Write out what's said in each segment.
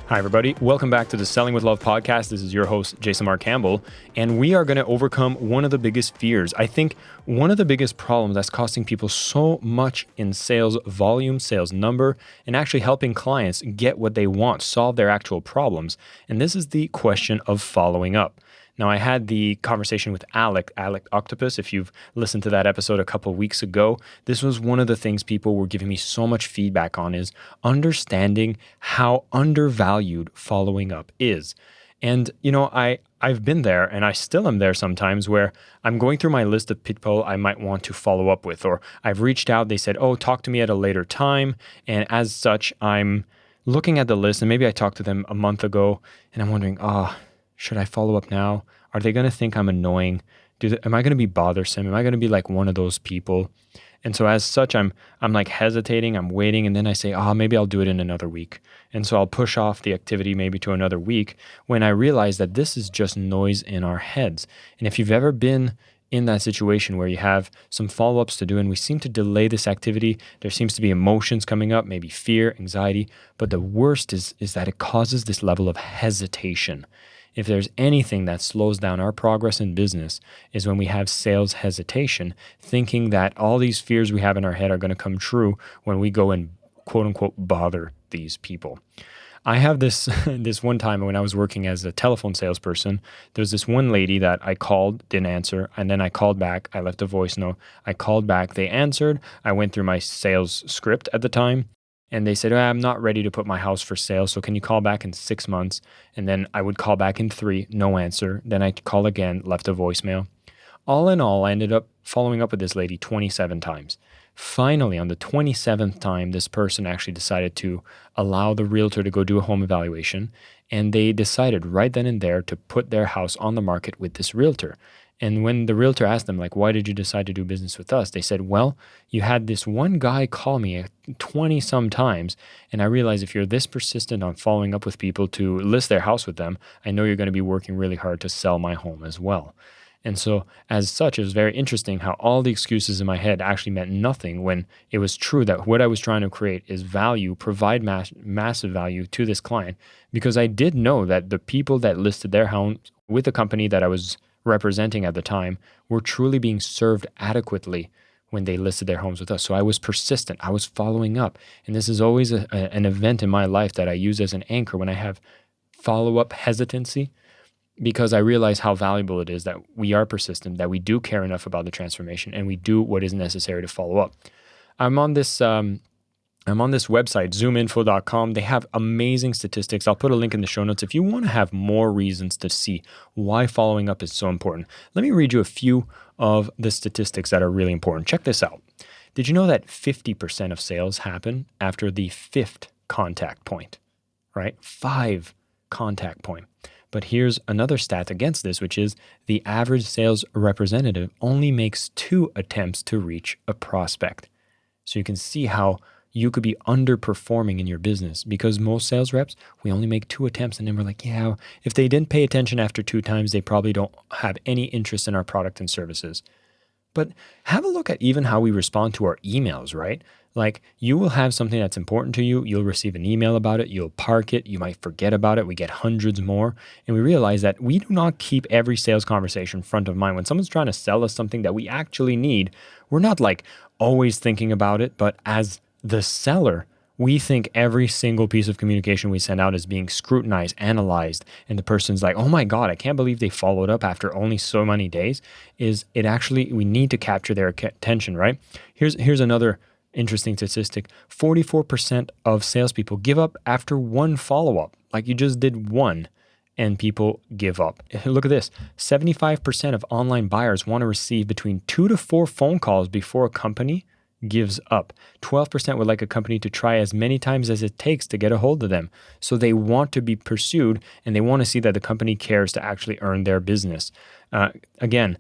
Hi, everybody. Welcome back to the Selling with Love podcast. This is your host, Jason Marc Campbell, and we are going to overcome one of the biggest fears. I think one of the biggest problems that's costing people so much in sales volume, sales number, and actually helping clients get what they want, solve their actual problems. And this is the question of following up. Now, I had the conversation with Alec Octopus. If you've listened to that episode a couple of weeks ago, this was one of the things people were giving me so much feedback on is understanding how undervalued following up is. And, I've been there and I still am there sometimes where I'm going through my list of people I might want to follow up with, or I've reached out, they said, oh, talk to me at a later time. And as such, I'm looking at the list and maybe I talked to them a month ago and I'm wondering, should I follow up now? Are they going to think I'm annoying? Am I going to be bothersome? Am I going to be like one of those people? And so as such, I'm like hesitating, I'm waiting, and then I say, maybe I'll do it in another week. And so I'll push off the activity maybe to another week when I realize that this is just noise in our heads. And if you've ever been in that situation where you have some follow-ups to do and we seem to delay this activity, there seems to be emotions coming up, maybe fear, anxiety, but the worst is that it causes this level of hesitation. If there's anything that slows down our progress in business is when we have sales hesitation, thinking that all these fears we have in our head are going to come true when we go and quote unquote bother these people. I have this one time when I was working as a telephone salesperson, there was this one lady that I called, didn't answer, and then I called back, I left a voice note, I called back, they answered, I went through my sales script at the time, and they said, I'm not ready to put my house for sale, so can you call back in 6 months? And then I would call back in 3, no answer. Then I'd call again, left a voicemail. All in all, I ended up following up with this lady 27 times. Finally, on the 27th time, this person actually decided to allow the realtor to go do a home evaluation, and they decided right then and there to put their house on the market with this realtor. And when the realtor asked them, why did you decide to do business with us? They said, well, you had this one guy call me 20 some times. And I realized if you're this persistent on following up with people to list their house with them, I know you're going to be working really hard to sell my home as well. And so as such, it was very interesting how all the excuses in my head actually meant nothing when it was true that what I was trying to create is value, provide massive value to this client, because I did know that the people that listed their home with the company that I was representing at the time were truly being served adequately when they listed their homes with us. So I was persistent. I was following up. And this is always an event in my life that I use as an anchor when I have follow-up hesitancy, because I realize how valuable it is that we are persistent, that we do care enough about the transformation, and we do what is necessary to follow up. I'm on this website, zoominfo.com. They have amazing statistics. I'll put a link in the show notes if you want to have more reasons to see why following up is so important. Let me read you a few of the statistics that are really important. Check this out. Did you know that 50% of sales happen after the 5th contact point, right? 5 contact point. But here's another stat against this, which is the average sales representative only makes 2 attempts to reach a prospect. So you can see how you could be underperforming in your business, because most sales reps, we only make 2 attempts and then we're like, yeah, if they didn't pay attention after 2 times, they probably don't have any interest in our product and services. But have a look at even how we respond to our emails, right? Like, you will have something that's important to you. You'll receive an email about it. You'll park it. You might forget about it. We get hundreds more. And we realize that we do not keep every sales conversation front of mind. When someone's trying to sell us something that we actually need, we're not always thinking about it, but as the seller, we think every single piece of communication we send out is being scrutinized, analyzed, and the person's like, oh my God, I can't believe they followed up after only so many days. We need to capture their attention, right? Here's another interesting statistic. 44% of salespeople give up after 1 follow-up. Like, you just did 1 and people give up. Look at this. 75% of online buyers want to receive between 2 to 4 phone calls before a company gives up. 12% would like a company to try as many times as it takes to get a hold of them. So they want to be pursued and they want to see that the company cares to actually earn their business. Again,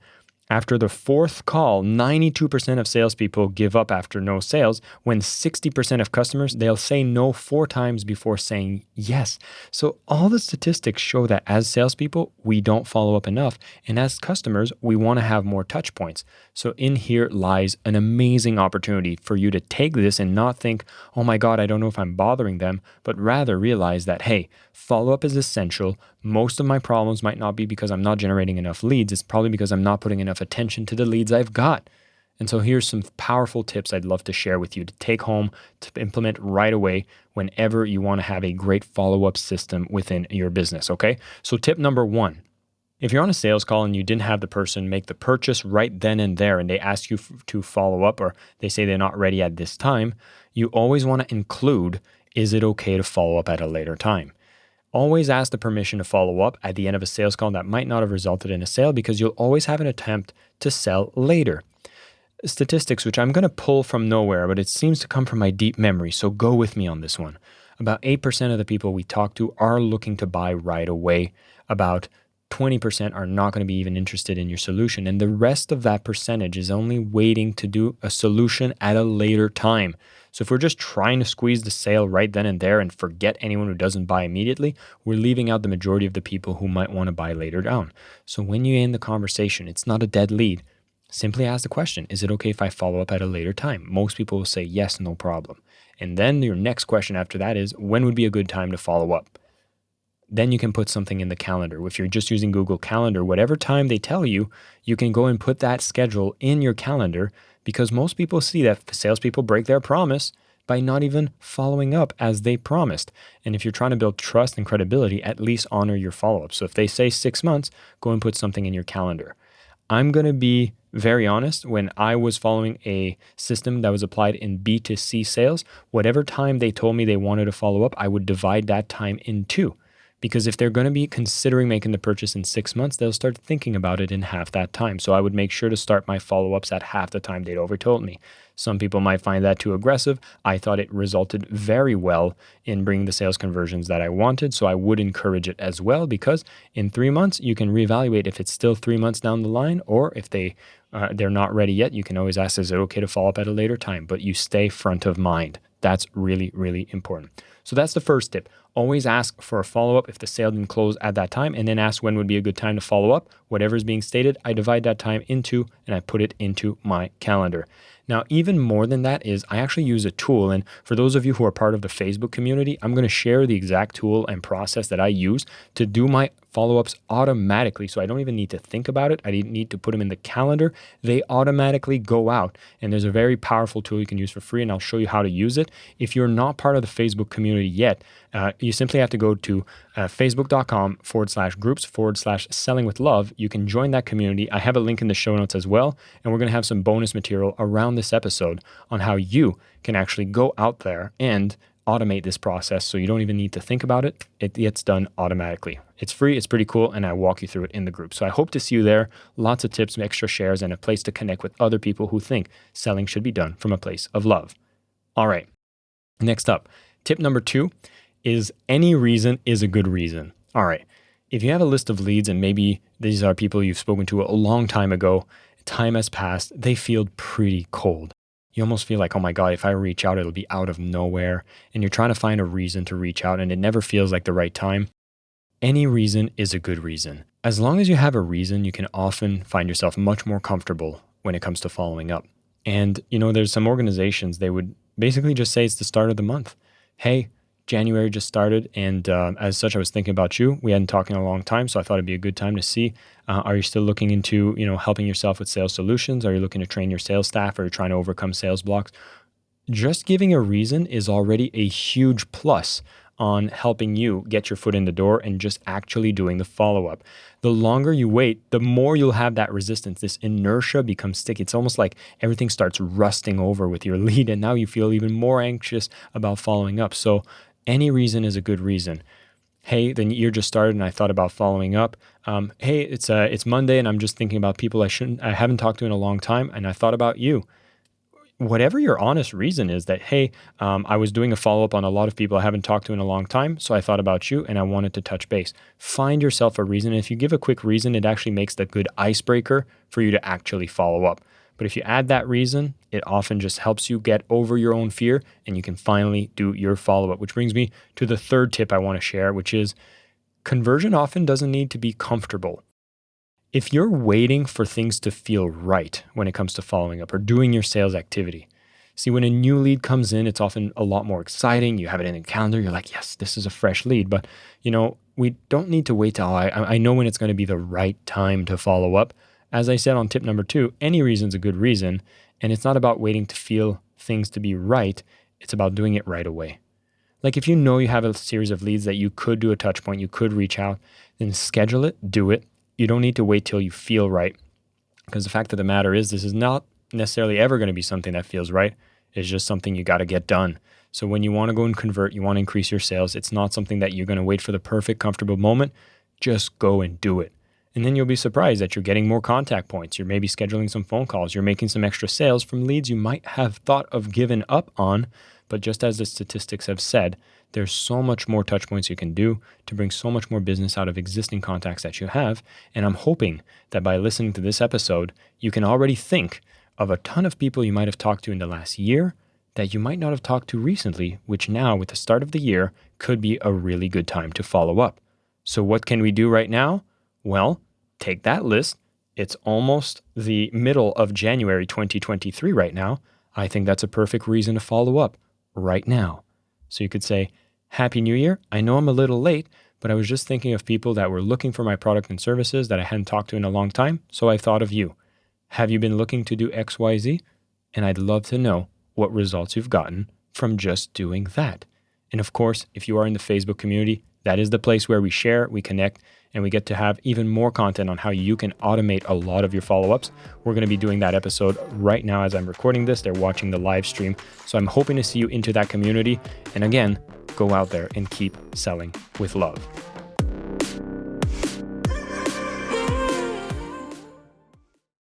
After the fourth call, 92% of salespeople give up after no sales, when 60% of customers, they'll say no 4 times before saying yes. So all the statistics show that as salespeople, we don't follow up enough. And as customers, we want to have more touch points. So in here lies an amazing opportunity for you to take this and not think, oh my God, I don't know if I'm bothering them, but rather realize that, hey, follow-up is essential. Most of my problems might not be because I'm not generating enough leads. It's probably because I'm not putting enough attention to the leads I've got. And so here's some powerful tips I'd love to share with you to take home, to implement right away whenever you want to have a great follow-up system within your business, okay? So tip number 1, if you're on a sales call and you didn't have the person make the purchase right then and there, and they ask you to follow up, or they say they're not ready at this time, you always want to include, is it okay to follow up at a later time? Always ask the permission to follow up at the end of a sales call that might not have resulted in a sale, because you'll always have an attempt to sell later. Statistics, which I'm going to pull from nowhere, but it seems to come from my deep memory, so go with me on this one. About 8% of the people we talk to are looking to buy right away. About 20% are not going to be even interested in your solution. And the rest of that percentage is only waiting to do a solution at a later time. So if we're just trying to squeeze the sale right then and there and forget anyone who doesn't buy immediately, we're leaving out the majority of the people who might want to buy later down. So when you end the conversation, it's not a dead lead. Simply ask the question, is it okay if I follow up at a later time? Most people will say yes, no problem. And then your next question after that is, when would be a good time to follow up? Then you can put something in the calendar. If you're just using Google Calendar, whatever time they tell you, you can go and put that schedule in your calendar, because most people see that salespeople break their promise by not even following up as they promised. And if you're trying to build trust and credibility, at least honor your follow-up. So if they say 6 months, go and put something in your calendar. I'm going to be very honest. When I was following a system that was applied in B2C sales, whatever time they told me they wanted to follow up, I would divide that time in 2. Because if they're going to be considering making the purchase in 6 months, they'll start thinking about it in half that time. So I would make sure to start my follow-ups at half the time they'd overtold me. Some people might find that too aggressive. I thought it resulted very well in bringing the sales conversions that I wanted. So I would encourage it as well, because in 3 months, you can reevaluate if it's still 3 months down the line, or if they're not ready yet, you can always ask, is it okay to follow up at a later time? But you stay front of mind. That's really, really important. So that's the first tip. Always ask for a follow-up if the sale didn't close at that time, and then ask when would be a good time to follow up. Whatever is being stated, I divide that time into, and I put it into my calendar. Now, even more than that is I actually use a tool. And for those of you who are part of the Facebook community, I'm going to share the exact tool and process that I use to do my follow-ups automatically. So I don't even need to think about it. I didn't need to put them in the calendar. They automatically go out. And there's a very powerful tool you can use for free, and I'll show you how to use it. If you're not part of the Facebook community yet, you simply have to go to facebook.com/groups/selling with love. You can join that community. I have a link in the show notes as well. And we're going to have some bonus material around this episode on how you can actually go out there and automate this process, so you don't even need to think about it. It gets done automatically. It's free, it's pretty cool, and I walk you through it in the group. So I hope to see you there. Lots of tips, extra shares, and a place to connect with other people who think selling should be done from a place of love. All right, next up, tip number 2 is any reason is a good reason. All right, if you have a list of leads and maybe these are people you've spoken to a long time ago, time has passed, they feel pretty cold. You almost feel like, oh my God, if I reach out, it'll be out of nowhere. And you're trying to find a reason to reach out, and it never feels like the right time. Any reason is a good reason. As long as you have a reason, you can often find yourself much more comfortable when it comes to following up. And, there's some organizations, they would basically just say it's the start of the month. Hey, January just started, and as such, I was thinking about you. We hadn't talked in a long time, so I thought it'd be a good time to see, are you still looking into, helping yourself with sales solutions? Are you looking to train your sales staff? Are you trying to overcome sales blocks? Just giving a reason is already a huge plus on helping you get your foot in the door and just actually doing the follow-up. The longer you wait, the more you'll have that resistance. This inertia becomes sticky. It's almost like everything starts rusting over with your lead, and now you feel even more anxious about following up. So any reason is a good reason. Hey, the year just started and I thought about following up. Hey, it's Monday and I'm just thinking about people I haven't talked to in a long time, and I thought about you. whatever your honest reason is that, hey, I was doing a follow-up on a lot of people I haven't talked to in a long time, so I thought about you and I wanted to touch base. Find yourself a reason. If you give a quick reason, it actually makes the good icebreaker for you to actually follow up. But if you add that reason, it often just helps you get over your own fear and you can finally do your follow-up, which brings me to the third tip I want to share, which is conversion often doesn't need to be comfortable. If you're waiting for things to feel right when it comes to following up or doing your sales activity, see, when a new lead comes in, it's often a lot more exciting. You have it in the calendar. You're like, yes, this is a fresh lead. But, we don't need to wait till I know when it's going to be the right time to follow up. As I said on tip number 2, any reason's a good reason. And it's not about waiting to feel things to be right. It's about doing it right away. Like if you know you have a series of leads that you could do a touch point, you could reach out, then schedule it, do it. You don't need to wait till you feel right, because the fact of the matter is this is not necessarily ever going to be something that feels right. It's just something you got to get done. So when you want to go and convert, you want to increase your sales, it's not something that you're going to wait for the perfect, comfortable moment. Just go and do it. And then you'll be surprised that you're getting more contact points. You're maybe scheduling some phone calls. You're making some extra sales from leads you might have thought of giving up on. But just as the statistics have said, there's so much more touch points you can do to bring so much more business out of existing contacts that you have. And I'm hoping that by listening to this episode, you can already think of a ton of people you might have talked to in the last year that you might not have talked to recently, which now with the start of the year could be a really good time to follow up. So what can we do right now? Well, take that list. It's almost the middle of January 2023 right now. I think that's a perfect reason to follow up right now. So you could say, Happy New Year. I know I'm a little late, but I was just thinking of people that were looking for my product and services that I hadn't talked to in a long time, so I thought of you. Have you been looking to do XYZ? And I'd love to know what results you've gotten from just doing that. And of course, if you are in the Facebook community, that is the place where we share, we connect, and we get to have even more content on how you can automate a lot of your follow-ups. We're going to be doing that episode right now as I'm recording this. They're watching the live stream. So I'm hoping to see you into that community. And again, go out there and keep selling with love.